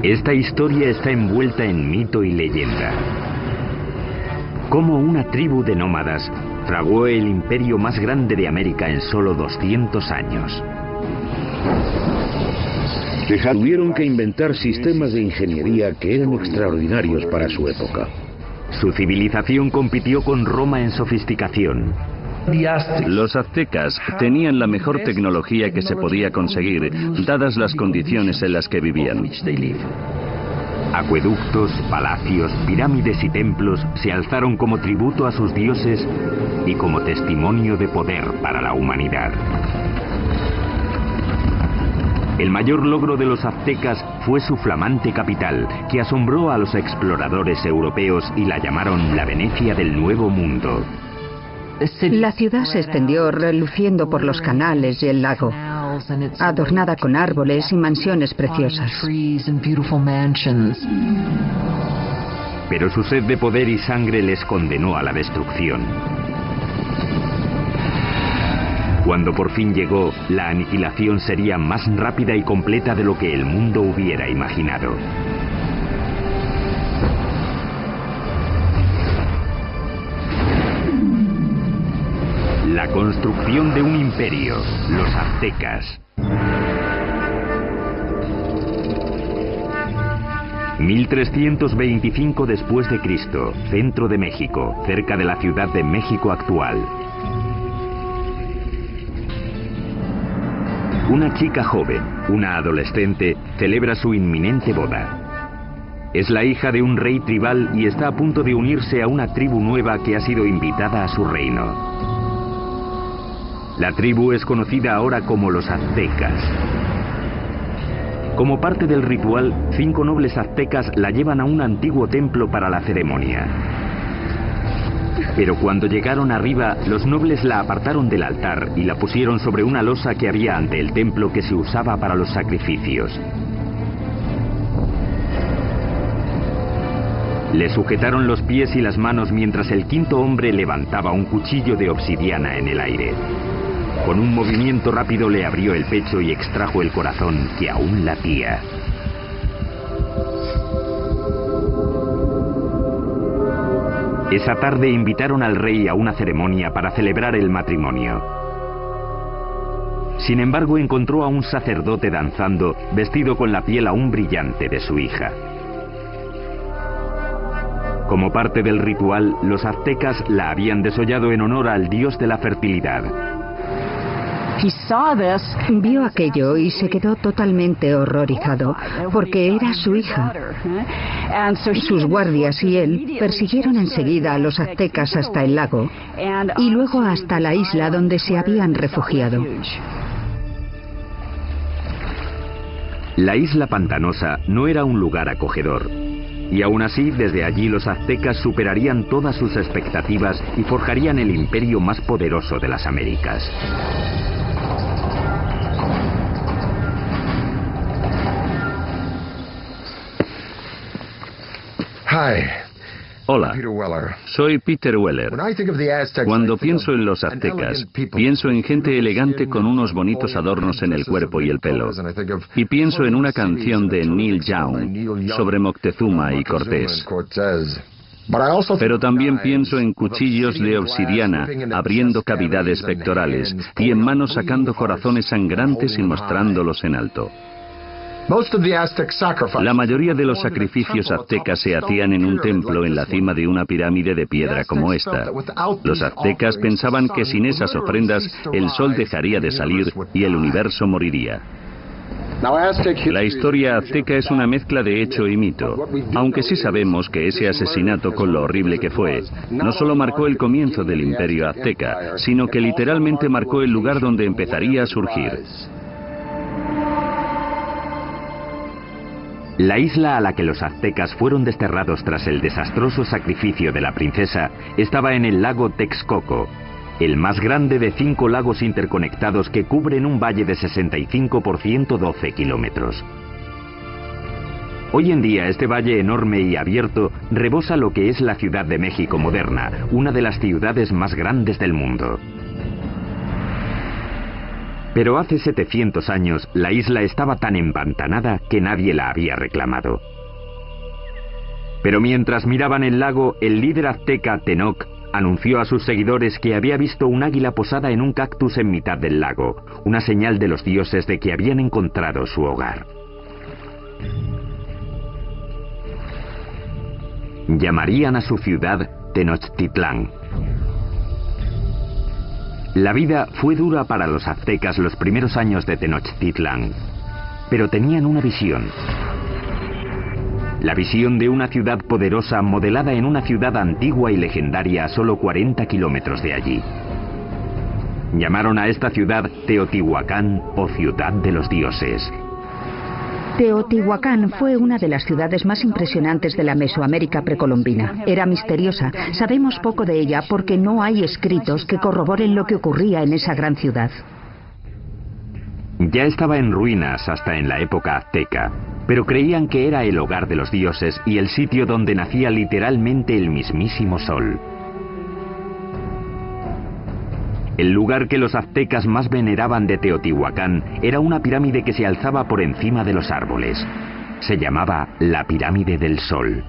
Esta historia está envuelta en mito y leyenda. Cómo una tribu de nómadas fraguó el imperio más grande de América en solo 200 años. Tuvieron que inventar sistemas de ingeniería que eran extraordinarios para su época. Su civilización compitió con Roma en sofisticación. Los aztecas tenían la mejor tecnología que se podía conseguir, dadas las condiciones en las que vivían. Acueductos, palacios, pirámides y templos se alzaron como tributo a sus dioses y como testimonio de poder para la humanidad. El mayor logro de los aztecas fue su flamante capital, que asombró a los exploradores europeos y la llamaron la Venecia del Nuevo Mundo. La ciudad se extendió reluciendo por los canales y el lago, adornada con árboles y mansiones preciosas. Pero su sed de poder y sangre les condenó a la destrucción. Cuando por fin llegó, la aniquilación sería más rápida y completa de lo que el mundo hubiera imaginado. La construcción de un imperio, los aztecas. 1325 después de Cristo, centro de México, cerca de la Ciudad de México actual. Una chica joven, una adolescente, celebra su inminente boda. Es la hija de un rey tribal y está a punto de unirse a una tribu nueva que ha sido invitada a su reino. La tribu es conocida ahora como los aztecas. Como parte del ritual, 5 nobles aztecas la llevan a un antiguo templo para la ceremonia. Pero cuando llegaron arriba, los nobles la apartaron del altar y la pusieron sobre una losa que había ante el templo que se usaba para los sacrificios. Le sujetaron los pies y las manos mientras el 5.º hombre levantaba un cuchillo de obsidiana en el aire. Con un movimiento rápido le abrió el pecho y extrajo el corazón que aún latía. Esa tarde invitaron al rey a una ceremonia para celebrar el matrimonio. Sin embargo, encontró a un sacerdote danzando, vestido con la piel aún brillante de su hija. Como parte del ritual, los aztecas la habían desollado en honor al dios de la fertilidad. Vio aquello y se quedó totalmente horrorizado, porque era su hija. Sus guardias y él persiguieron enseguida a los aztecas hasta el lago y luego hasta la isla donde se habían refugiado. La isla pantanosa no era un lugar acogedor. Y aún así, desde allí los aztecas superarían todas sus expectativas y forjarían el imperio más poderoso de las Américas. Hola, soy Peter Weller. Cuando pienso en los aztecas, pienso en gente elegante con unos bonitos adornos en el cuerpo y el pelo. Y pienso en una canción de Neil Young sobre Moctezuma y Cortés. Pero también pienso en cuchillos de obsidiana abriendo cavidades pectorales y en manos sacando corazones sangrantes y mostrándolos en alto. La mayoría de los sacrificios aztecas se hacían en un templo en la cima de una pirámide de piedra como esta. Los aztecas pensaban que sin esas ofrendas el sol dejaría de salir y el universo moriría. La historia azteca es una mezcla de hecho y mito, aunque sí sabemos que ese asesinato, con lo horrible que fue, no solo marcó el comienzo del imperio azteca, sino que literalmente marcó el lugar donde empezaría a surgir. La isla a la que los aztecas fueron desterrados tras el desastroso sacrificio de la princesa estaba en el lago Texcoco, el más grande de 5 lagos interconectados que cubren un valle de 65 por 112 kilómetros. Hoy en día este valle enorme y abierto rebosa lo que es la Ciudad de México moderna, una de las ciudades más grandes del mundo. Pero hace 700 años la isla estaba tan empantanada que nadie la había reclamado. Pero mientras miraban el lago, el líder azteca Tenoch anunció a sus seguidores que había visto un águila posada en un cactus en mitad del lago, una señal de los dioses de que habían encontrado su hogar. Llamarían a su ciudad Tenochtitlán. La vida fue dura para los aztecas los primeros años de Tenochtitlán, pero tenían una visión. La visión de una ciudad poderosa modelada en una ciudad antigua y legendaria a solo 40 kilómetros de allí. Llamaron a esta ciudad Teotihuacán o Ciudad de los Dioses. Teotihuacán fue una de las ciudades más impresionantes de la Mesoamérica precolombina. Era misteriosa. Sabemos poco de ella porque no hay escritos que corroboren lo que ocurría en esa gran ciudad. Ya estaba en ruinas hasta en la época azteca, pero creían que era el hogar de los dioses y el sitio donde nacía literalmente el mismísimo sol. El lugar que los aztecas más veneraban de Teotihuacán era una pirámide que se alzaba por encima de los árboles. Se llamaba la Pirámide del Sol.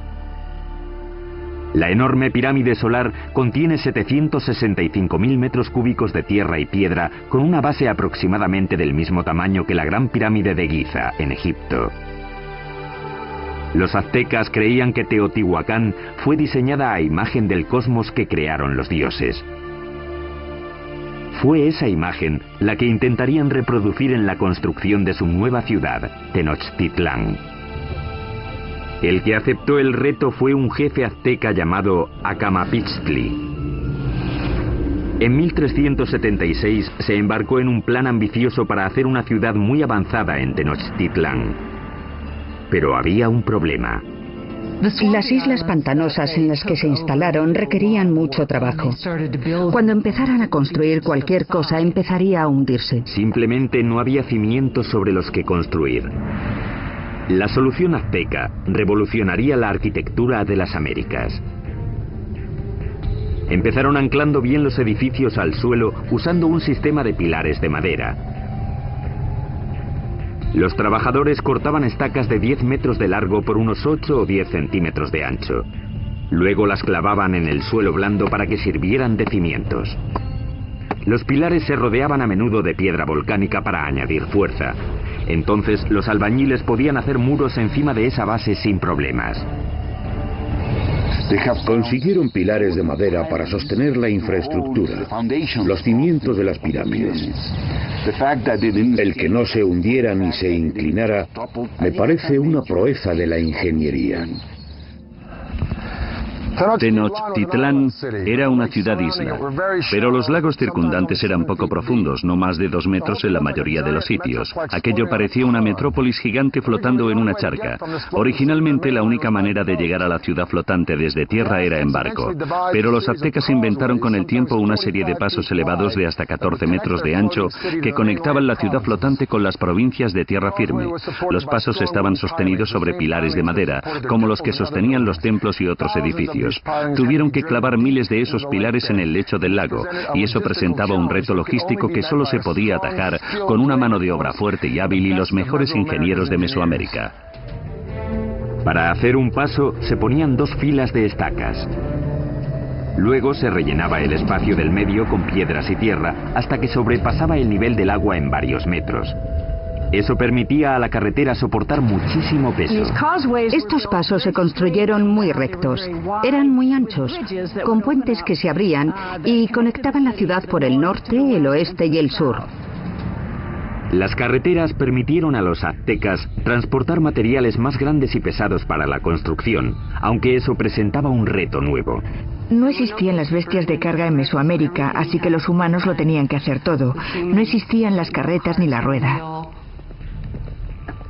La enorme pirámide solar contiene 765.000 metros cúbicos de tierra y piedra con una base aproximadamente del mismo tamaño que la Gran Pirámide de Giza, en Egipto. Los aztecas creían que Teotihuacán fue diseñada a imagen del cosmos que crearon los dioses. Fue esa imagen la que intentarían reproducir en la construcción de su nueva ciudad, Tenochtitlán. El que aceptó el reto fue un jefe azteca llamado Acamapixtli. En 1376 se embarcó en un plan ambicioso para hacer una ciudad muy avanzada en Tenochtitlán. Pero había un problema. Las islas pantanosas en las que se instalaron requerían mucho trabajo. Cuando empezaran a construir cualquier cosa, empezaría a hundirse. Simplemente no había cimientos sobre los que construir. La solución azteca revolucionaría la arquitectura de las Américas. Empezaron anclando bien los edificios al suelo usando un sistema de pilares de madera. Los trabajadores cortaban estacas de 10 metros de largo por unos 8 o 10 centímetros de ancho. Luego las clavaban en el suelo blando para que sirvieran de cimientos. Los pilares se rodeaban a menudo de piedra volcánica para añadir fuerza. Entonces los albañiles podían hacer muros encima de esa base sin problemas. Consiguieron pilares de madera para sostener la infraestructura, los cimientos de las pirámides. El que no se hundiera ni se inclinara me parece una proeza de la ingeniería. Tenochtitlán era una ciudad-isla, pero los lagos circundantes eran poco profundos, no más de 2 metros en la mayoría de los sitios. Aquello parecía una metrópolis gigante flotando en una charca. Originalmente la única manera de llegar a la ciudad flotante desde tierra era en barco, pero los aztecas inventaron con el tiempo una serie de pasos elevados de hasta 14 metros de ancho que conectaban la ciudad flotante con las provincias de tierra firme. Los pasos estaban sostenidos sobre pilares de madera, como los que sostenían los templos y otros edificios. Tuvieron que clavar miles de esos pilares en el lecho del lago, y eso presentaba un reto logístico que solo se podía atajar con una mano de obra fuerte y hábil y los mejores ingenieros de Mesoamérica. Para hacer un paso se ponían 2 filas de estacas. Luego se rellenaba el espacio del medio con piedras y tierra hasta que sobrepasaba el nivel del agua en varios metros. Eso permitía a la carretera soportar muchísimo peso. Estos pasos se construyeron muy rectos. Eran muy anchos, con puentes que se abrían y conectaban la ciudad por el norte, el oeste y el sur. Las carreteras permitieron a los aztecas transportar materiales más grandes y pesados para la construcción, aunque eso presentaba un reto nuevo. No existían las bestias de carga en Mesoamérica, así que los humanos lo tenían que hacer todo. No existían las carretas ni la rueda.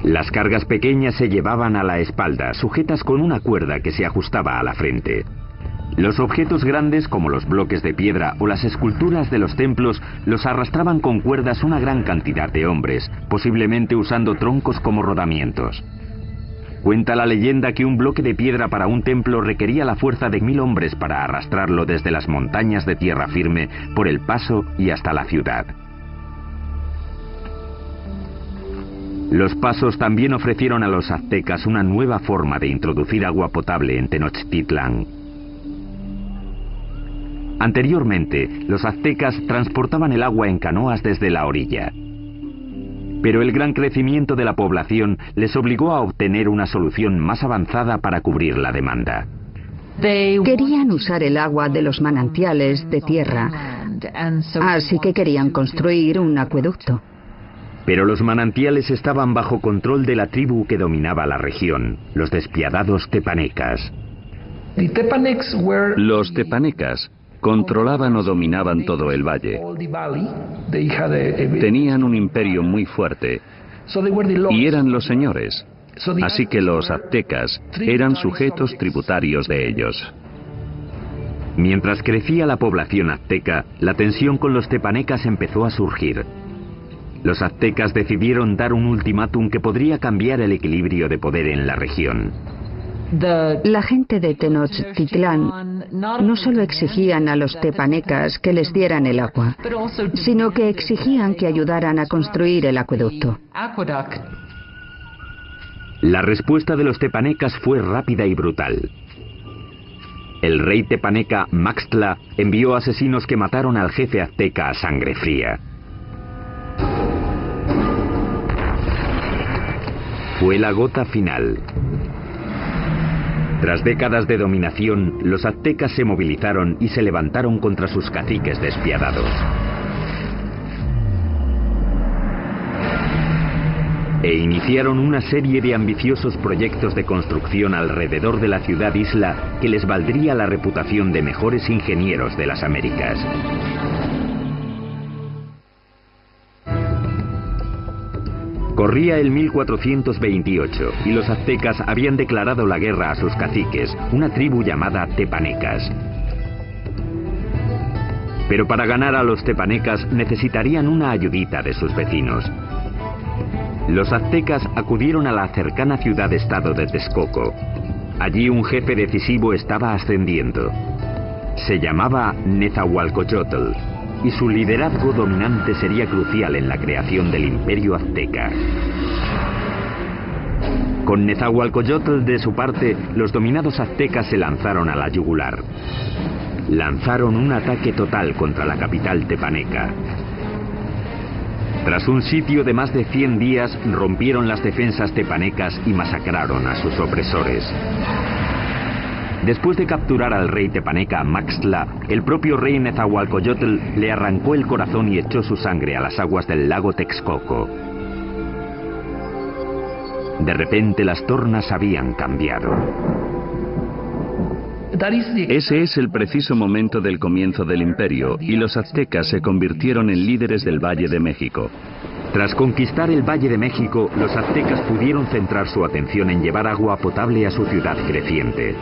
Las cargas pequeñas se llevaban a la espalda, sujetas con una cuerda que se ajustaba a la frente. Los objetos grandes, como los bloques de piedra o las esculturas de los templos, los arrastraban con cuerdas una gran cantidad de hombres, posiblemente usando troncos como rodamientos. Cuenta la leyenda que un bloque de piedra para un templo requería la fuerza de 1000 hombres para arrastrarlo desde las montañas de tierra firme por el paso y hasta la ciudad. Los pasos también ofrecieron a los aztecas una nueva forma de introducir agua potable en Tenochtitlán. Anteriormente, los aztecas transportaban el agua en canoas desde la orilla. Pero el gran crecimiento de la población les obligó a obtener una solución más avanzada para cubrir la demanda. Querían usar el agua de los manantiales de tierra, así que querían construir un acueducto. Pero los manantiales estaban bajo control de la tribu que dominaba la región, los despiadados tepanecas. Los tepanecas controlaban o dominaban todo el valle. Tenían un imperio muy fuerte y eran los señores. Así que los aztecas eran sujetos tributarios de ellos. Mientras crecía la población azteca, la tensión con los tepanecas empezó a surgir. Los aztecas decidieron dar un ultimátum que podría cambiar el equilibrio de poder en la región. La gente de Tenochtitlán no solo exigían a los tepanecas que les dieran el agua, sino que exigían que ayudaran a construir el acueducto. La respuesta de los tepanecas fue rápida y brutal. El rey tepaneca Maxtla envió asesinos que mataron al jefe azteca a sangre fría. Fue la gota final. Tras décadas de dominación, los aztecas se movilizaron y se levantaron contra sus caciques despiadados. E iniciaron una serie de ambiciosos proyectos de construcción alrededor de la ciudad-isla que les valdría la reputación de mejores ingenieros de las Américas. Corría el 1428 y los aztecas habían declarado la guerra a sus caciques, una tribu llamada tepanecas. Pero para ganar a los tepanecas necesitarían una ayudita de sus vecinos. Los aztecas acudieron a la cercana ciudad-estado de Texcoco. Allí un jefe decisivo estaba ascendiendo. Se llamaba Nezahualcóyotl, y su liderazgo dominante sería crucial en la creación del imperio azteca. Con Nezahualcóyotl de su parte, los dominados aztecas se lanzaron a la yugular. Lanzaron un ataque total contra la capital tepaneca. Tras un sitio de más de 100 días, rompieron las defensas tepanecas y masacraron a sus opresores. Después de capturar al rey tepaneca Maxtla, el propio rey Nezahualcóyotl le arrancó el corazón y echó su sangre a las aguas del lago Texcoco. De repente las tornas habían cambiado. Ese es el preciso momento del comienzo del imperio, y los aztecas se convirtieron en líderes del Valle de México. Tras conquistar el Valle de México, los aztecas pudieron centrar su atención en llevar agua potable a su ciudad creciente.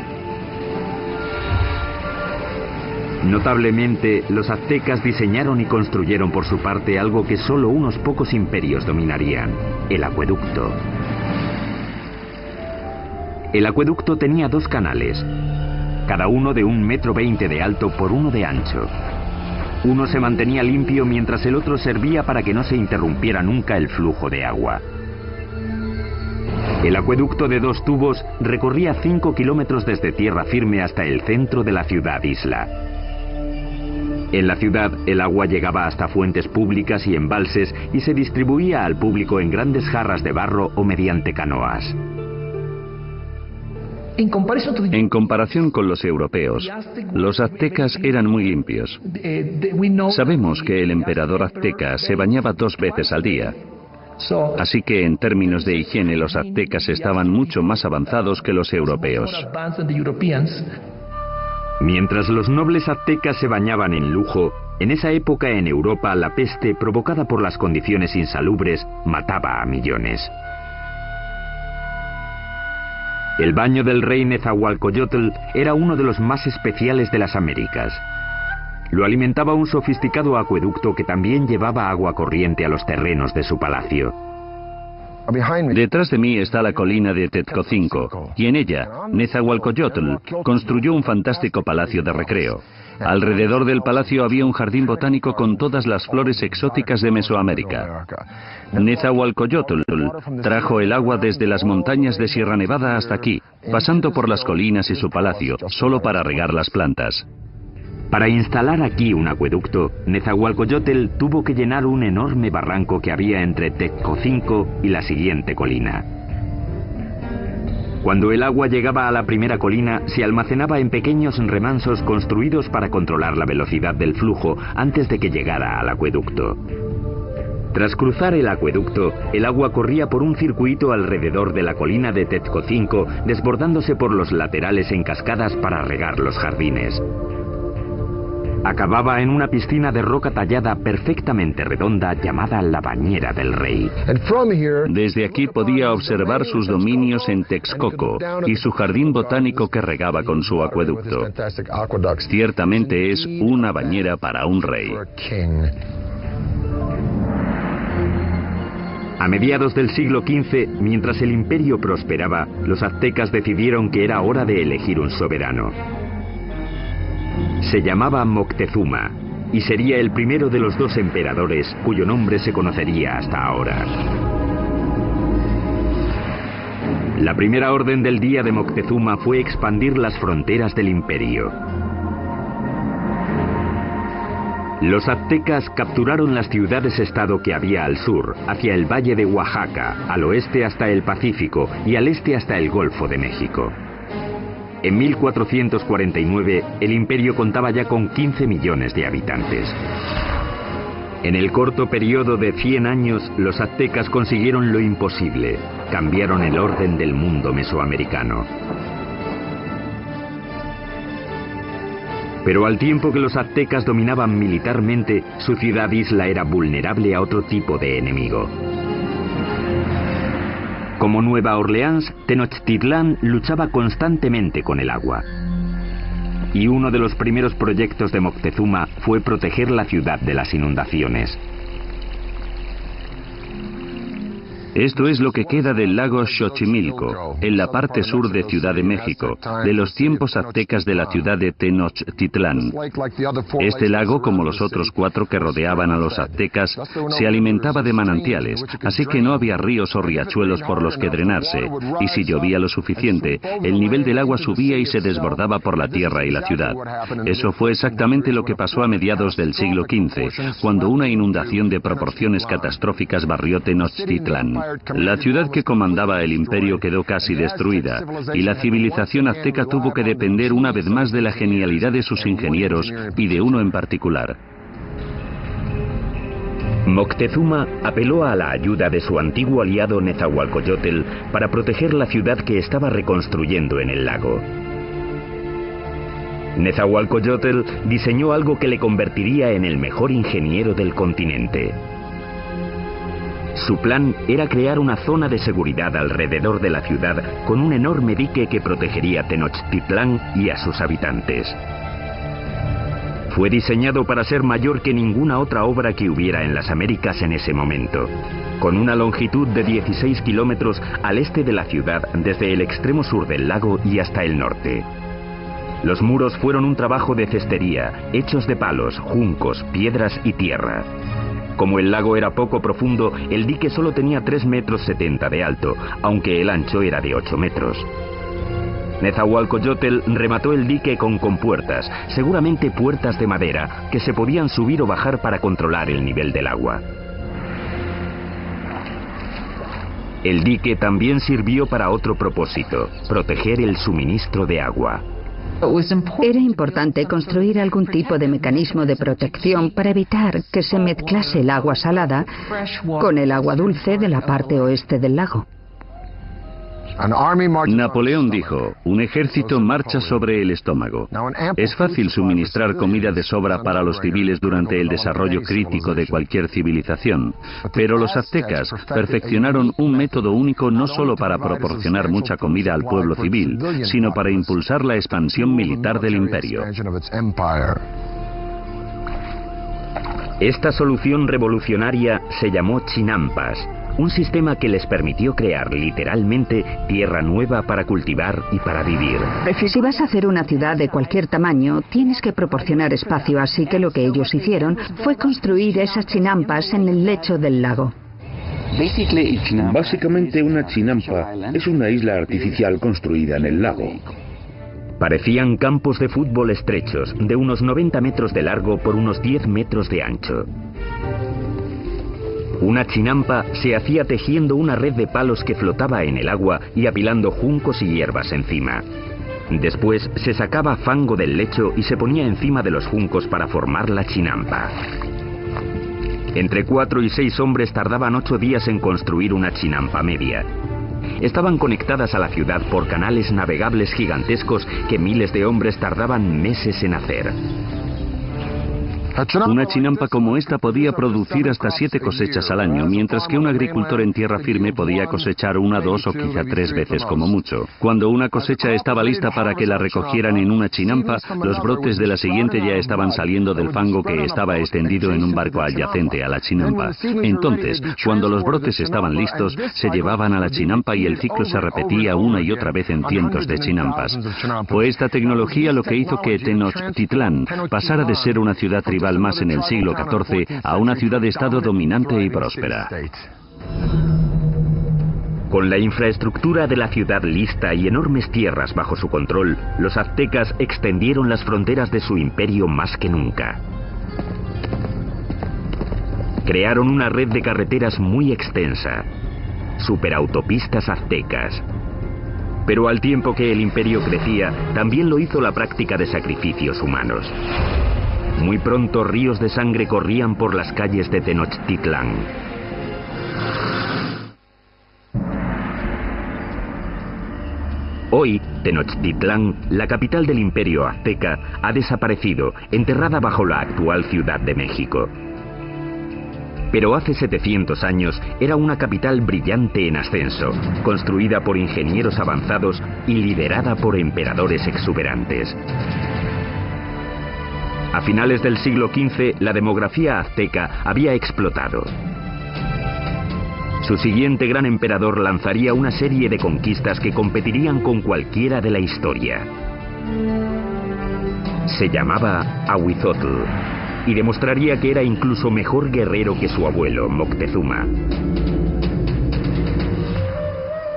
Notablemente, los aztecas diseñaron y construyeron por su parte algo que solo unos pocos imperios dominarían: el acueducto. El acueducto tenía 2 canales, cada uno de 1,20 m de alto por 1 de ancho. Uno se mantenía limpio mientras el otro servía para que no se interrumpiera nunca el flujo de agua. El acueducto de 2 tubos recorría 5 kilómetros desde tierra firme hasta el centro de la ciudad-isla. En la ciudad, el agua llegaba hasta fuentes públicas y embalses y se distribuía al público en grandes jarras de barro o mediante canoas. En comparación con los europeos, los aztecas eran muy limpios. Sabemos que el emperador azteca se bañaba 2 veces al día. Así que en términos de higiene los aztecas estaban mucho más avanzados que los europeos. Mientras los nobles aztecas se bañaban en lujo, en esa época en Europa la peste, provocada por las condiciones insalubres, mataba a millones. El baño del rey Nezahualcóyotl era uno de los más especiales de las Américas. Lo alimentaba un sofisticado acueducto que también llevaba agua corriente a los terrenos de su palacio. Detrás de mí está la colina de Tezcocinco, y en ella, Nezahualcóyotl construyó un fantástico palacio de recreo. Alrededor del palacio había un jardín botánico con todas las flores exóticas de Mesoamérica. Nezahualcóyotl trajo el agua desde las montañas de Sierra Nevada hasta aquí, pasando por las colinas y su palacio, solo para regar las plantas. Para instalar aquí un acueducto, Nezahualcóyotl tuvo que llenar un enorme barranco que había entre Tezcocinco y la siguiente colina. Cuando el agua llegaba a la primera colina, se almacenaba en pequeños remansos construidos para controlar la velocidad del flujo antes de que llegara al acueducto. Tras cruzar el acueducto, el agua corría por un circuito alrededor de la colina de Tezcocinco, desbordándose por los laterales en cascadas para regar los jardines. Acababa en una piscina de roca tallada perfectamente redonda llamada la Bañera del Rey. Desde aquí podía observar sus dominios en Texcoco y su jardín botánico que regaba con su acueducto. Ciertamente es una bañera para un rey. A mediados del siglo XV, mientras el imperio prosperaba, los aztecas decidieron que era hora de elegir un soberano. Se llamaba Moctezuma y sería el primero de los dos emperadores cuyo nombre se conocería hasta ahora. La primera orden del día de Moctezuma fue expandir las fronteras del imperio. Los aztecas capturaron las ciudades-estado que había al sur, hacia el valle de Oaxaca, al oeste hasta el Pacífico y al este hasta el Golfo de México. En 1449, el imperio contaba ya con 15 millones de habitantes. En el corto periodo de 100 años, los aztecas consiguieron lo imposible. Cambiaron el orden del mundo mesoamericano. Pero al tiempo que los aztecas dominaban militarmente, su ciudad-isla era vulnerable a otro tipo de enemigo. Como Nueva Orleans, Tenochtitlán luchaba constantemente con el agua. Y uno de los primeros proyectos de Moctezuma fue proteger la ciudad de las inundaciones. Esto es lo que queda del lago Xochimilco, en la parte sur de Ciudad de México, de los tiempos aztecas de la ciudad de Tenochtitlán. Este lago, como los otros 4 que rodeaban a los aztecas, se alimentaba de manantiales, así que no había ríos o riachuelos por los que drenarse, y si llovía lo suficiente, el nivel del agua subía y se desbordaba por la tierra y la ciudad. Eso fue exactamente lo que pasó a mediados del siglo XV, cuando una inundación de proporciones catastróficas barrió Tenochtitlán. La ciudad que comandaba el imperio quedó casi destruida, y la civilización azteca tuvo que depender una vez más de la genialidad de sus ingenieros y de uno en particular. Moctezuma apeló a la ayuda de su antiguo aliado Nezahualcóyotl para proteger la ciudad que estaba reconstruyendo en el lago. Nezahualcóyotl diseñó algo que le convertiría en el mejor ingeniero del continente. Su plan era crear una zona de seguridad alrededor de la ciudad con un enorme dique que protegería Tenochtitlán y a sus habitantes. Fue diseñado para ser mayor que ninguna otra obra que hubiera en las Américas en ese momento, con una longitud de 16 kilómetros al este de la ciudad desde el extremo sur del lago y hasta el norte. Los muros fueron un trabajo de cestería, hechos de palos, juncos, piedras y tierra. Como el lago era poco profundo, el dique solo tenía 3,70 metros de alto, aunque el ancho era de 8 metros. Nezahualcóyotl remató el dique con compuertas, seguramente puertas de madera, que se podían subir o bajar para controlar el nivel del agua. El dique también sirvió para otro propósito, proteger el suministro de agua. Era importante construir algún tipo de mecanismo de protección para evitar que se mezclase el agua salada con el agua dulce de la parte oeste del lago. Napoleón dijo, un ejército marcha sobre el estómago. Es fácil suministrar comida de sobra para los civiles durante el desarrollo crítico de cualquier civilización, pero los aztecas perfeccionaron un método único no solo para proporcionar mucha comida al pueblo civil, sino para impulsar la expansión militar del imperio. Esta solución revolucionaria se llamó chinampas, un sistema que les permitió crear literalmente tierra nueva para cultivar y para vivir. Si vas a hacer una ciudad de cualquier tamaño, tienes que proporcionar espacio, así que lo que ellos hicieron fue construir esas chinampas en el lecho del lago. Básicamente una chinampa es una isla artificial construida en el lago. Parecían campos de fútbol estrechos, de unos 90 metros de largo por unos 10 metros de ancho. Una chinampa se hacía tejiendo una red de palos que flotaba en el agua y apilando juncos y hierbas encima. Después se sacaba fango del lecho y se ponía encima de los juncos para formar la chinampa. Entre 4 y 6 hombres tardaban 8 días en construir una chinampa media. Estaban conectadas a la ciudad por canales navegables gigantescos que miles de hombres tardaban meses en hacer. Una chinampa como esta podía producir hasta 7 cosechas al año, mientras que un agricultor en tierra firme podía cosechar 1, 2 o quizá 3 veces como mucho. Cuando una cosecha estaba lista para que la recogieran en una chinampa, los brotes de la siguiente ya estaban saliendo del fango que estaba extendido en un barco adyacente a la chinampa. Entonces, cuando los brotes estaban listos, se llevaban a la chinampa y el ciclo se repetía una y otra vez en cientos de chinampas. Fue esta tecnología lo que hizo que Tenochtitlán pasara de ser una ciudad tribal más en el siglo XIV a una ciudad-estado dominante y próspera. Con la infraestructura de la ciudad lista y enormes tierras bajo su control, los aztecas extendieron las fronteras de su imperio más que nunca. Crearon una red de carreteras muy extensa, superautopistas aztecas. Pero al tiempo que el imperio crecía, también lo hizo la práctica de sacrificios humanos. Muy pronto ríos de sangre corrían por las calles de Tenochtitlán. Hoy, Tenochtitlán, la capital del imperio azteca, ha desaparecido, enterrada bajo la actual Ciudad de México. Pero hace 700 años era una capital brillante en ascenso, construida por ingenieros avanzados y liderada por emperadores exuberantes. A finales del siglo XV, la demografía azteca había explotado. Su siguiente gran emperador lanzaría una serie de conquistas que competirían con cualquiera de la historia. Se llamaba Ahuizotl y demostraría que era incluso mejor guerrero que su abuelo, Moctezuma.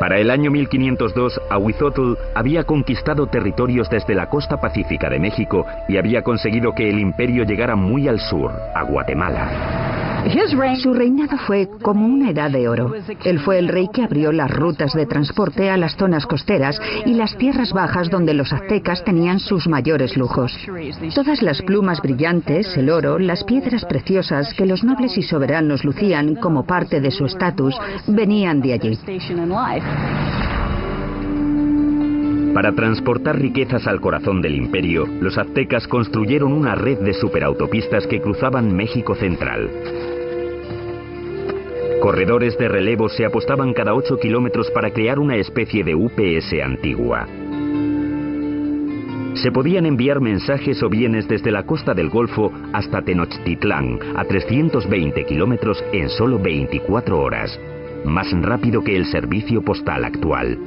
Para el año 1502, Ahuizotl había conquistado territorios desde la costa pacífica de México y había conseguido que el imperio llegara muy al sur, a Guatemala. Su reinado fue como una edad de oro. Él fue el rey que abrió las rutas de transporte a las zonas costeras y las tierras bajas donde los aztecas tenían sus mayores lujos. Todas las plumas brillantes, el oro, las piedras preciosas que los nobles y soberanos lucían como parte de su estatus, venían de allí. Para transportar riquezas al corazón del imperio, los aztecas construyeron una red de superautopistas que cruzaban México central. Corredores de relevo se apostaban cada 8 kilómetros para crear una especie de UPS antigua. Se podían enviar mensajes o bienes desde la costa del Golfo hasta Tenochtitlán, a 320 kilómetros en solo 24 horas, más rápido que el servicio postal actual.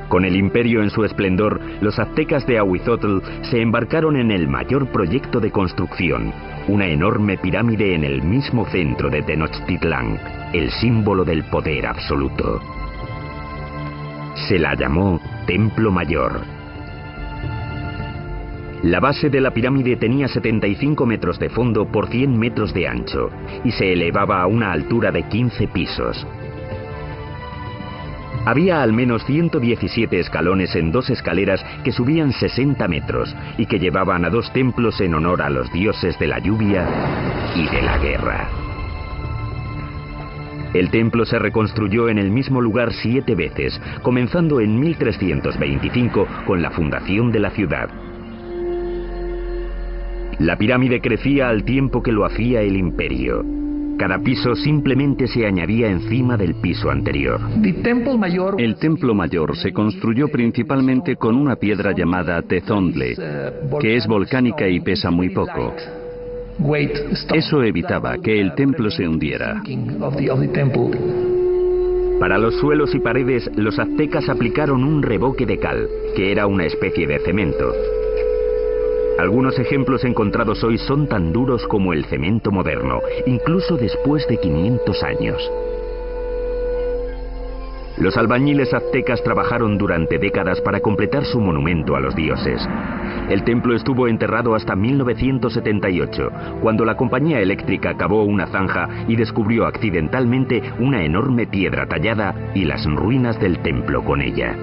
Con el imperio en su esplendor, los aztecas de Ahuizotl se embarcaron en el mayor proyecto de construcción, una enorme pirámide en el mismo centro de Tenochtitlán, el símbolo del poder absoluto. Se la llamó Templo Mayor. La base de la pirámide tenía 75 metros de fondo por 100 metros de ancho y se elevaba a una altura de 15 pisos. Había al menos 117 escalones en 2 escaleras que subían 60 metros y que llevaban a 2 templos en honor a los dioses de la lluvia y de la guerra. El templo se reconstruyó en el mismo lugar 7 veces, comenzando en 1325 con la fundación de la ciudad. La pirámide crecía al tiempo que lo hacía el imperio. Cada piso simplemente se añadía encima del piso anterior. El templo mayor se construyó principalmente con una piedra llamada tezontle, que es volcánica y pesa muy poco. Eso evitaba que el templo se hundiera. Para los suelos y paredes, los aztecas aplicaron un revoque de cal, que era una especie de cemento. Algunos ejemplos encontrados hoy son tan duros como el cemento moderno, incluso después de 500 años. Los albañiles aztecas trabajaron durante décadas para completar su monumento a los dioses. El templo estuvo enterrado hasta 1978, cuando la compañía eléctrica cavó una zanja y descubrió accidentalmente una enorme piedra tallada y las ruinas del templo con ella.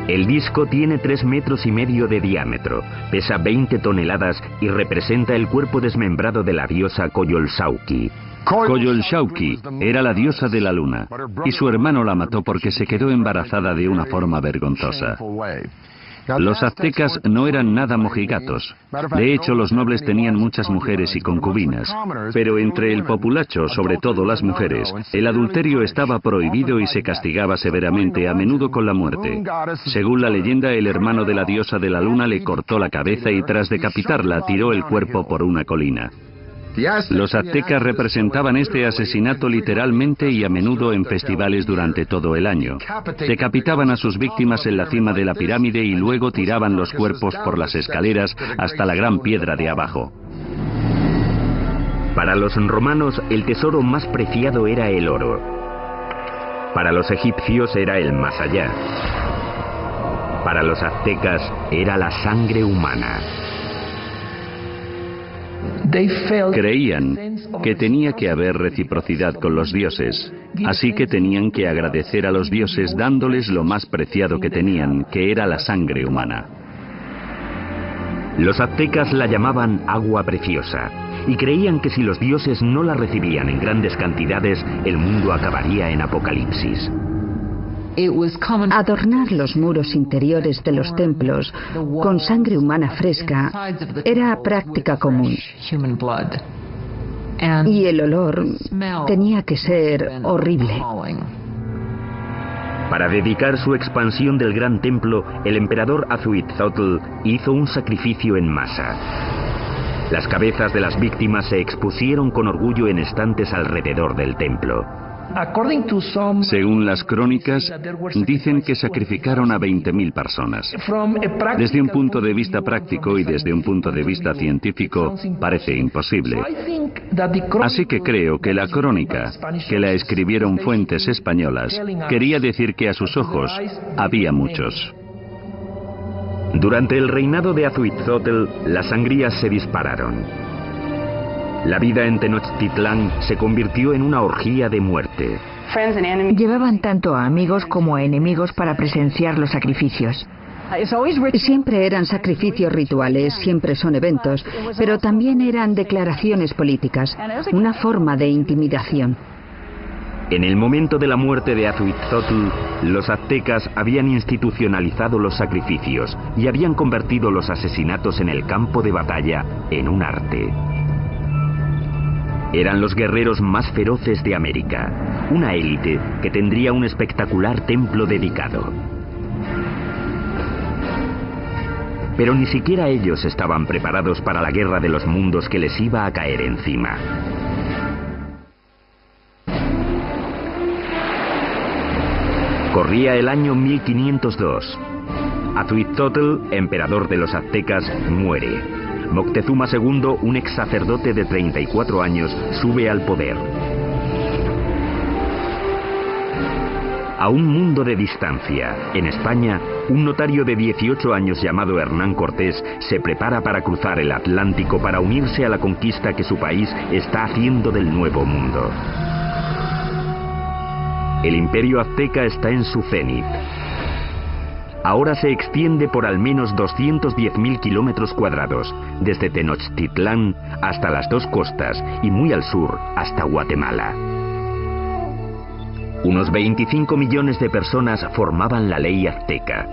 El disco tiene 3,5 metros de diámetro, pesa 20 toneladas y representa el cuerpo desmembrado de la diosa Coyolxauhqui. Coyolxauhqui era la diosa de la luna, y su hermano la mató porque se quedó embarazada de una forma vergonzosa. Los aztecas no eran nada mojigatos. De hecho, los nobles tenían muchas mujeres y concubinas. Pero entre el populacho, sobre todo las mujeres, el adulterio estaba prohibido y se castigaba severamente, a menudo con la muerte. Según la leyenda, el hermano de la diosa de la luna le cortó la cabeza y tras decapitarla tiró el cuerpo por una colina. Los aztecas representaban este asesinato literalmente y a menudo en festivales durante todo el año. Decapitaban a sus víctimas en la cima de la pirámide y luego tiraban los cuerpos por las escaleras hasta la gran piedra de abajo. Para los romanos, el tesoro más preciado era el oro. Para los egipcios era el más allá. Para los aztecas era la sangre humana. Creían que tenía que haber reciprocidad con los dioses, así que tenían que agradecer a los dioses dándoles lo más preciado que tenían, que era la sangre humana. Los aztecas la llamaban agua preciosa, y creían que si los dioses no la recibían en grandes cantidades, el mundo acabaría en apocalipsis. Adornar los muros interiores de los templos con sangre humana fresca era práctica común. Y el olor tenía que ser horrible. Para dedicar su expansión del gran templo, el emperador Azuitzotl hizo un sacrificio en masa. Las cabezas de las víctimas se expusieron con orgullo en estantes alrededor del templo. Según las crónicas, dicen que sacrificaron a 20.000 personas. Desde un punto de vista práctico y desde un punto de vista científico, parece imposible. Así que creo que la crónica, que la escribieron fuentes españolas, quería decir que a sus ojos había muchos. Durante el reinado de Azuitzotl, las sangrías se dispararon. La vida en Tenochtitlán se convirtió en una orgía de muerte. Llevaban tanto a amigos como a enemigos para presenciar los sacrificios. Siempre eran sacrificios rituales, siempre son eventos, pero también eran declaraciones políticas, una forma de intimidación. En el momento de la muerte de Azuitzotl, los aztecas habían institucionalizado los sacrificios y habían convertido los asesinatos en el campo de batalla en un arte. Eran los guerreros más feroces de América, una élite que tendría un espectacular templo dedicado. Pero ni siquiera ellos estaban preparados para la guerra de los mundos que les iba a caer encima. Corría el año 1502. Azuitzotl, emperador de los aztecas, muere. Moctezuma II, un ex sacerdote de 34 años, sube al poder. A un mundo de distancia, en España, un notario de 18 años llamado Hernán Cortés se prepara para cruzar el Atlántico para unirse a la conquista que su país está haciendo del Nuevo Mundo. El imperio azteca está en su cenit. Ahora se extiende por al menos 210.000 kilómetros cuadrados, desde Tenochtitlán hasta las dos costas y muy al sur hasta Guatemala. Unos 25 millones de personas formaban la ley azteca.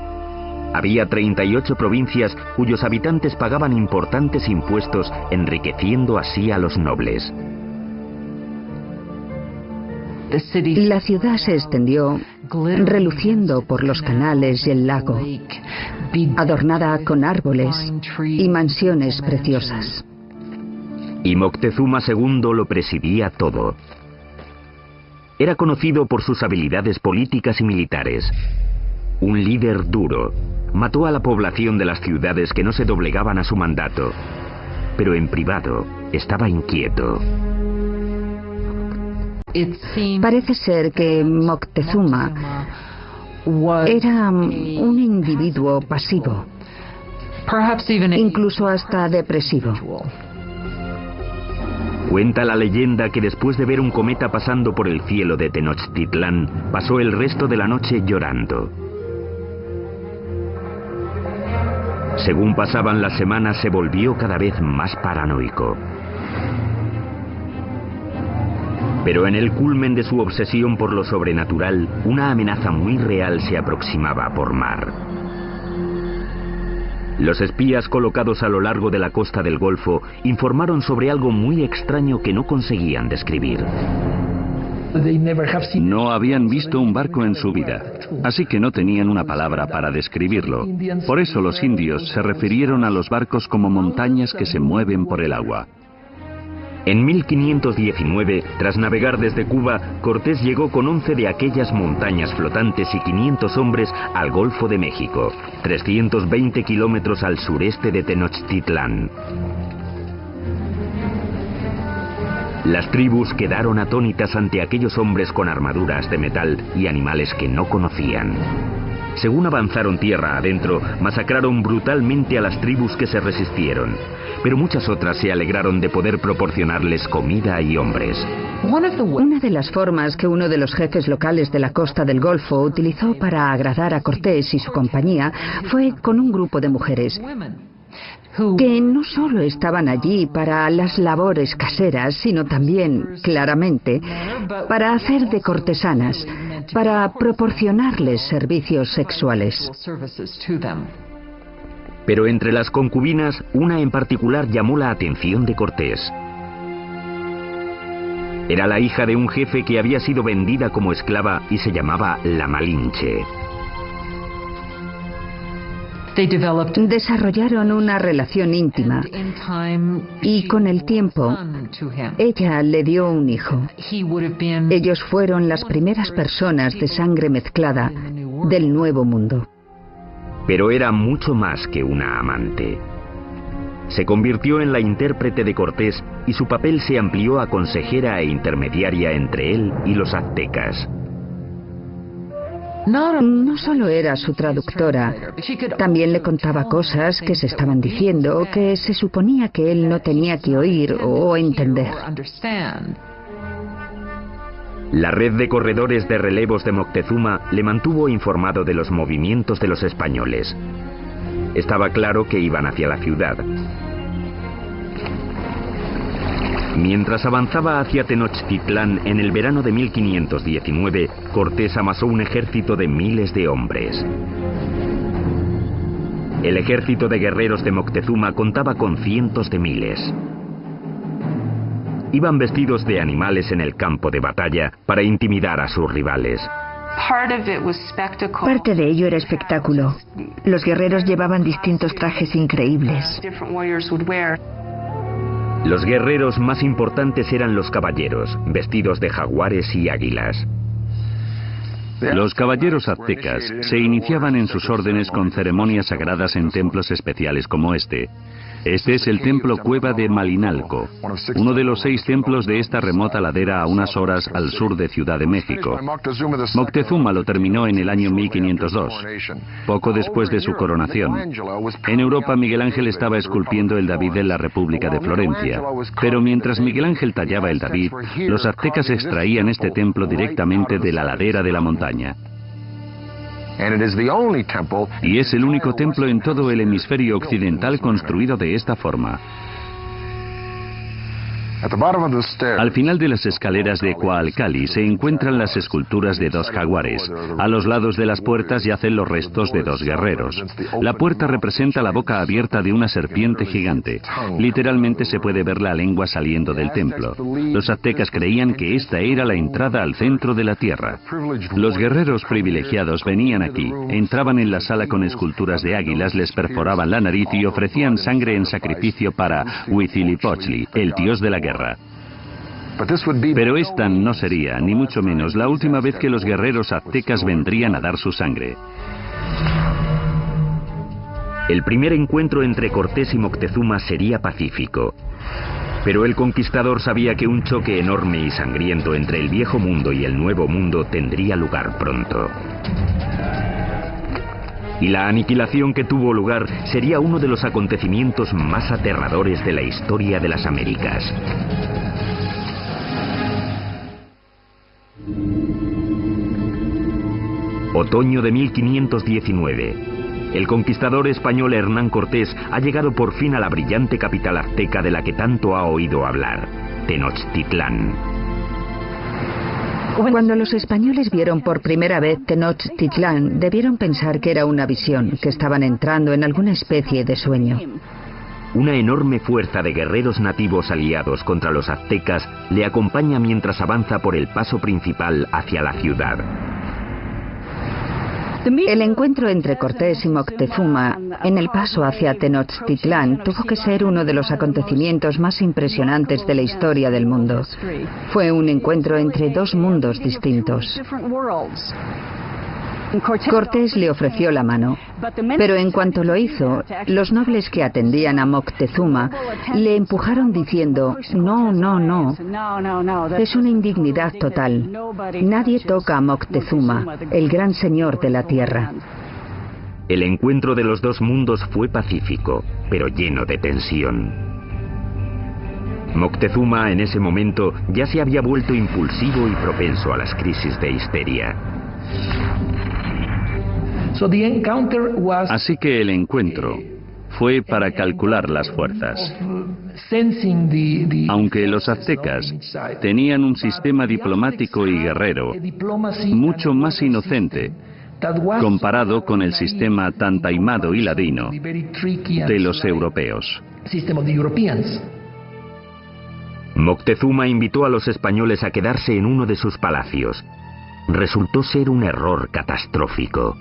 Había 38 provincias cuyos habitantes pagaban importantes impuestos, enriqueciendo así a los nobles. La ciudad se extendió reluciendo por los canales y el lago, adornada con árboles y mansiones preciosas. Y Moctezuma II lo presidía todo. Era conocido por sus habilidades políticas y militares. Un líder duro. Mató a la población de las ciudades que no se doblegaban a su mandato. Pero en privado estaba inquieto. Parece ser que Moctezuma era un individuo pasivo, incluso hasta depresivo. Cuenta la leyenda que después de ver un cometa pasando por el cielo de Tenochtitlán, pasó el resto de la noche llorando. Según pasaban las semanas, se volvió cada vez más paranoico. Pero en el culmen de su obsesión por lo sobrenatural, una amenaza muy real se aproximaba por mar. Los espías colocados a lo largo de la costa del Golfo informaron sobre algo muy extraño que no conseguían describir. No habían visto un barco en su vida, así que no tenían una palabra para describirlo. Por eso los indios se refirieron a los barcos como montañas que se mueven por el agua. En 1519, tras navegar desde Cuba, Cortés llegó con 11 de aquellas montañas flotantes y 500 hombres al Golfo de México, 320 kilómetros al sureste de Tenochtitlán. Las tribus quedaron atónitas ante aquellos hombres con armaduras de metal y animales que no conocían. Según avanzaron tierra adentro, masacraron brutalmente a las tribus que se resistieron, pero muchas otras se alegraron de poder proporcionarles comida y hombres. Una de las formas que uno de los jefes locales de la costa del Golfo utilizó para agradar a Cortés y su compañía fue con un grupo de mujeres que no solo estaban allí para las labores caseras, sino también, claramente, para hacer de cortesanas, para proporcionarles servicios sexuales. Pero entre las concubinas, una en particular llamó la atención de Cortés. Era la hija de un jefe que había sido vendida como esclava y se llamaba la Malinche. Desarrollaron una relación íntima y con el tiempo ella le dio un hijo. Ellos fueron las primeras personas de sangre mezclada del Nuevo Mundo. Pero era mucho más que una amante. Se convirtió en la intérprete de Cortés y su papel se amplió a consejera e intermediaria entre él y los aztecas. No solo era su traductora, también le contaba cosas que se estaban diciendo que se suponía que él no tenía que oír o entender. La red de corredores de relevos de Moctezuma le mantuvo informado de los movimientos de los españoles. Estaba claro que iban hacia la ciudad. Mientras avanzaba hacia Tenochtitlán en el verano de 1519, Cortés amasó un ejército de miles de hombres. El ejército de guerreros de Moctezuma contaba con cientos de miles. Iban vestidos de animales en el campo de batalla para intimidar a sus rivales. Parte de ello era espectáculo. Los guerreros llevaban distintos trajes increíbles. Los guerreros más importantes eran los caballeros, vestidos de jaguares y águilas. Los caballeros aztecas se iniciaban en sus órdenes con ceremonias sagradas en templos especiales como este. Este es el templo Cueva de Malinalco, uno de los 6 templos de esta remota ladera a unas horas al sur de Ciudad de México. Moctezuma lo terminó en el año 1502, poco después de su coronación. En Europa, Miguel Ángel estaba esculpiendo el David de la República de Florencia, pero mientras Miguel Ángel tallaba el David, los aztecas extraían este templo directamente de la ladera de la montaña. Y es el único templo en todo el hemisferio occidental construido de esta forma. Al final de las escaleras de Coalcali se encuentran las esculturas de dos jaguares. A los lados de las puertas yacen los restos de dos guerreros. La puerta representa la boca abierta de una serpiente gigante. Literalmente se puede ver la lengua saliendo del templo. Los aztecas creían que esta era la entrada al centro de la tierra. Los guerreros privilegiados venían aquí, entraban en la sala con esculturas de águilas, les perforaban la nariz y ofrecían sangre en sacrificio para Huitzilopochtli, el dios de la guerra. Pero esta no sería, ni mucho menos, la última vez que los guerreros aztecas vendrían a dar su sangre. El primer encuentro entre Cortés y Moctezuma sería pacífico. Pero el conquistador sabía que un choque enorme y sangriento entre el viejo mundo y el nuevo mundo tendría lugar pronto. Y la aniquilación que tuvo lugar sería uno de los acontecimientos más aterradores de la historia de las Américas. Otoño de 1519. El conquistador español Hernán Cortés ha llegado por fin a la brillante capital azteca de la que tanto ha oído hablar, Tenochtitlán. Cuando los españoles vieron por primera vez Tenochtitlán, debieron pensar que era una visión, que estaban entrando en alguna especie de sueño. Una enorme fuerza de guerreros nativos aliados contra los aztecas le acompaña mientras avanza por el paso principal hacia la ciudad. El encuentro entre Cortés y Moctezuma en el paso hacia Tenochtitlán tuvo que ser uno de los acontecimientos más impresionantes de la historia del mundo. Fue un encuentro entre dos mundos distintos. Cortés le ofreció la mano, pero en cuanto lo hizo, los nobles que atendían a Moctezuma le empujaron diciendo: no, no, no, es una indignidad total. Nadie toca a Moctezuma, el gran señor de la tierra. El encuentro de los dos mundos fue pacífico, pero lleno de tensión. Moctezuma en ese momento ya se había vuelto impulsivo y propenso a las crisis de histeria. Así que el encuentro fue para calcular las fuerzas. Aunque los aztecas tenían un sistema diplomático y guerrero mucho más inocente comparado con el sistema tan taimado y ladino de los europeos. Moctezuma invitó a los españoles a quedarse en uno de sus palacios. Resultó ser un error catastrófico.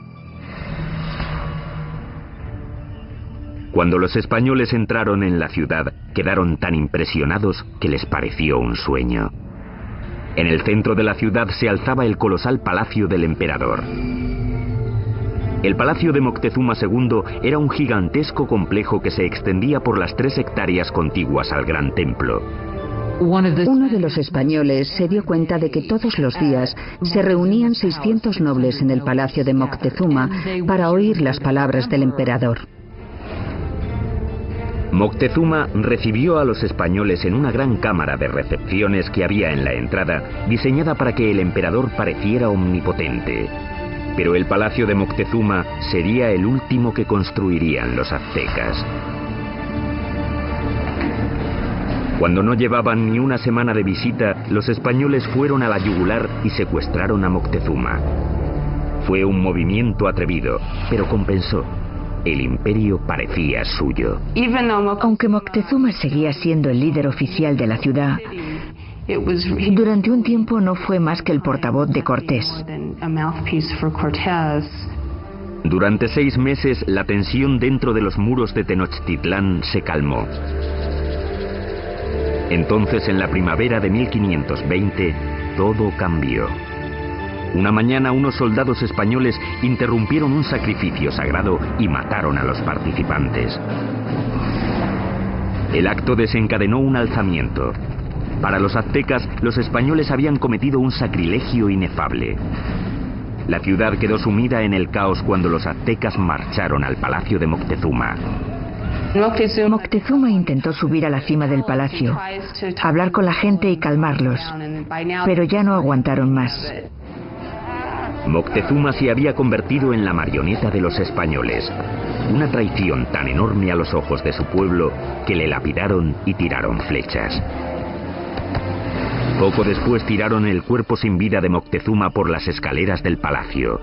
Cuando los españoles entraron en la ciudad, quedaron tan impresionados que les pareció un sueño. En el centro de la ciudad se alzaba el colosal palacio del emperador. El palacio de Moctezuma II era un gigantesco complejo que se extendía por las 3 hectáreas contiguas al gran templo. Uno de los españoles se dio cuenta de que todos los días se reunían 600 nobles en el palacio de Moctezuma para oír las palabras del emperador. Moctezuma recibió a los españoles en una gran cámara de recepciones que había en la entrada, diseñada para que el emperador pareciera omnipotente. Pero el palacio de Moctezuma sería el último que construirían los aztecas. Cuando no llevaban ni una semana de visita, los españoles fueron a la yugular y secuestraron a Moctezuma. Fue un movimiento atrevido, pero compensó. El imperio parecía suyo. Aunque Moctezuma seguía siendo el líder oficial de la ciudad, durante un tiempo no fue más que el portavoz de Cortés. Durante 6 meses, la tensión dentro de los muros de Tenochtitlán se calmó. Entonces, en la primavera de 1520, todo cambió. Una mañana, unos soldados españoles interrumpieron un sacrificio sagrado y mataron a los participantes. El acto desencadenó un alzamiento. Para los aztecas, los españoles habían cometido un sacrilegio inefable. La ciudad quedó sumida en el caos cuando los aztecas marcharon al palacio de Moctezuma. Moctezuma intentó subir a la cima del palacio, hablar con la gente y calmarlos, pero ya no aguantaron más. Moctezuma se había convertido en la marioneta de los españoles. Una traición tan enorme a los ojos de su pueblo que le lapidaron y tiraron flechas. Poco después tiraron el cuerpo sin vida de Moctezuma por las escaleras del palacio.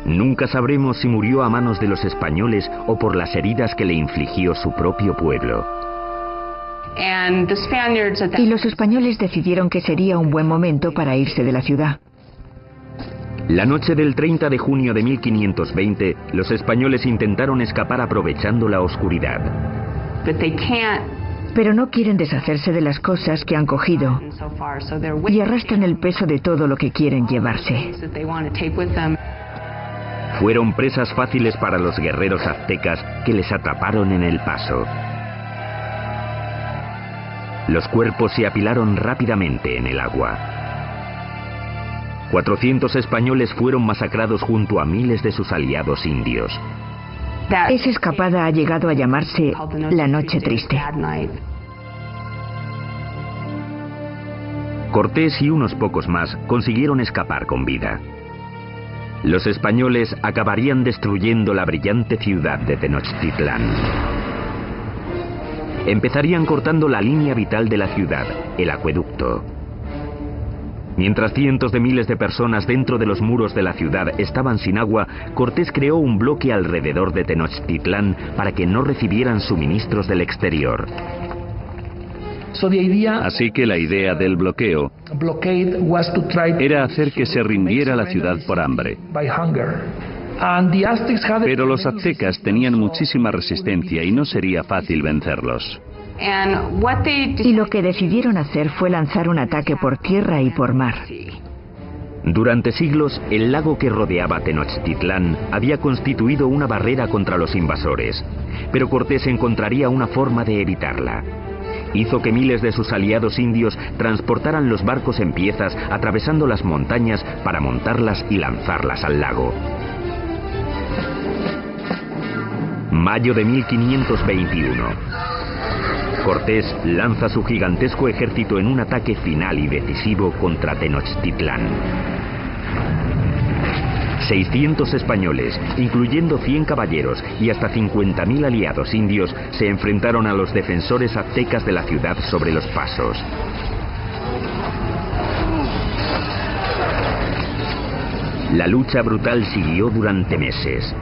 Nunca sabremos si murió a manos de los españoles o por las heridas que le infligió su propio pueblo. Y los españoles decidieron que sería un buen momento para irse de la ciudad. La noche del 30 de junio de 1520, los españoles intentaron escapar aprovechando la oscuridad. Pero no quieren deshacerse de las cosas que han cogido y arrastran el peso de todo lo que quieren llevarse. Fueron presas fáciles para los guerreros aztecas que les atraparon en el paso. Los cuerpos se apilaron rápidamente en el agua. 400 españoles fueron masacrados junto a miles de sus aliados indios. Esa escapada ha llegado a llamarse la Noche Triste. Cortés y unos pocos más consiguieron escapar con vida. Los españoles acabarían destruyendo la brillante ciudad de Tenochtitlán. Empezarían cortando la línea vital de la ciudad, el acueducto. Mientras cientos de miles de personas dentro de los muros de la ciudad estaban sin agua, Cortés creó un bloque alrededor de Tenochtitlán para que no recibieran suministros del exterior. Así que la idea del bloqueo era hacer que se rindiera la ciudad por hambre. Pero los aztecas tenían muchísima resistencia y no sería fácil vencerlos. Y lo que decidieron hacer fue lanzar un ataque por tierra y por mar. Durante siglos, el lago que rodeaba Tenochtitlán había constituido una barrera contra los invasores, pero Cortés encontraría una forma de evitarla. Hizo que miles de sus aliados indios transportaran los barcos en piezas atravesando las montañas para montarlas y lanzarlas al lago. Mayo de 1521. Cortés lanza su gigantesco ejército en un ataque final y decisivo contra Tenochtitlán. 600 españoles, incluyendo 100 caballeros y hasta 50.000 aliados indios, se enfrentaron a los defensores aztecas de la ciudad sobre los pasos. La lucha brutal siguió durante meses.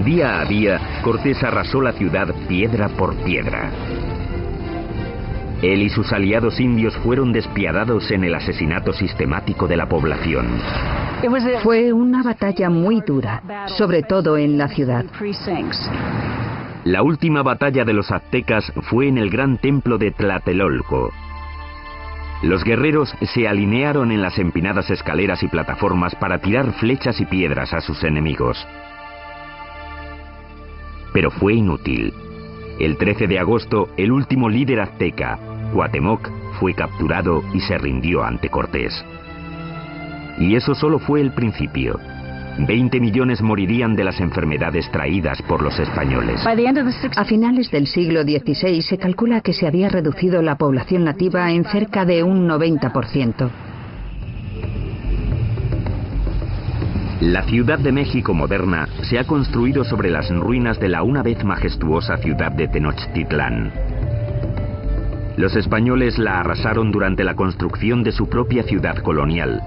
Día a día, Cortés arrasó la ciudad piedra por piedra. Él y sus aliados indios fueron despiadados en el asesinato sistemático de la población. Fue una batalla muy dura, sobre todo en la ciudad. La última batalla de los aztecas fue en el gran templo de Tlatelolco. Los guerreros se alinearon en las empinadas escaleras y plataformas para tirar flechas y piedras a sus enemigos. Pero fue inútil. El 13 de agosto, el último líder azteca, Cuauhtémoc, fue capturado y se rindió ante Cortés. Y eso solo fue el principio. 20 millones morirían de las enfermedades traídas por los españoles. A finales del siglo XVI se calcula que se había reducido la población nativa en cerca de un 90%. La Ciudad de México moderna se ha construido sobre las ruinas de la una vez majestuosa ciudad de Tenochtitlán. Los españoles la arrasaron durante la construcción de su propia ciudad colonial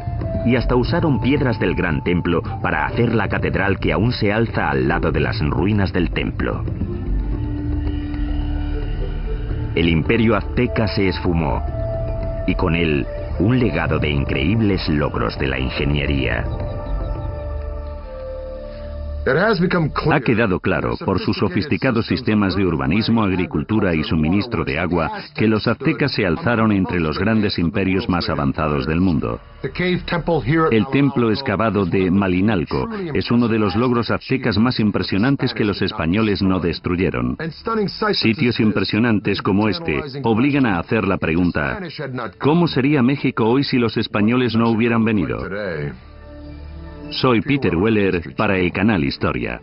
y hasta usaron piedras del gran templo para hacer la catedral que aún se alza al lado de las ruinas del templo. El imperio azteca se esfumó y con él un legado de increíbles logros de la ingeniería. Ha quedado claro, por sus sofisticados sistemas de urbanismo, agricultura y suministro de agua, que los aztecas se alzaron entre los grandes imperios más avanzados del mundo. El templo excavado de Malinalco es uno de los logros aztecas más impresionantes que los españoles no destruyeron. Sitios impresionantes como este obligan a hacer la pregunta: ¿cómo sería México hoy si los españoles no hubieran venido? Soy Peter Weller para el canal Historia.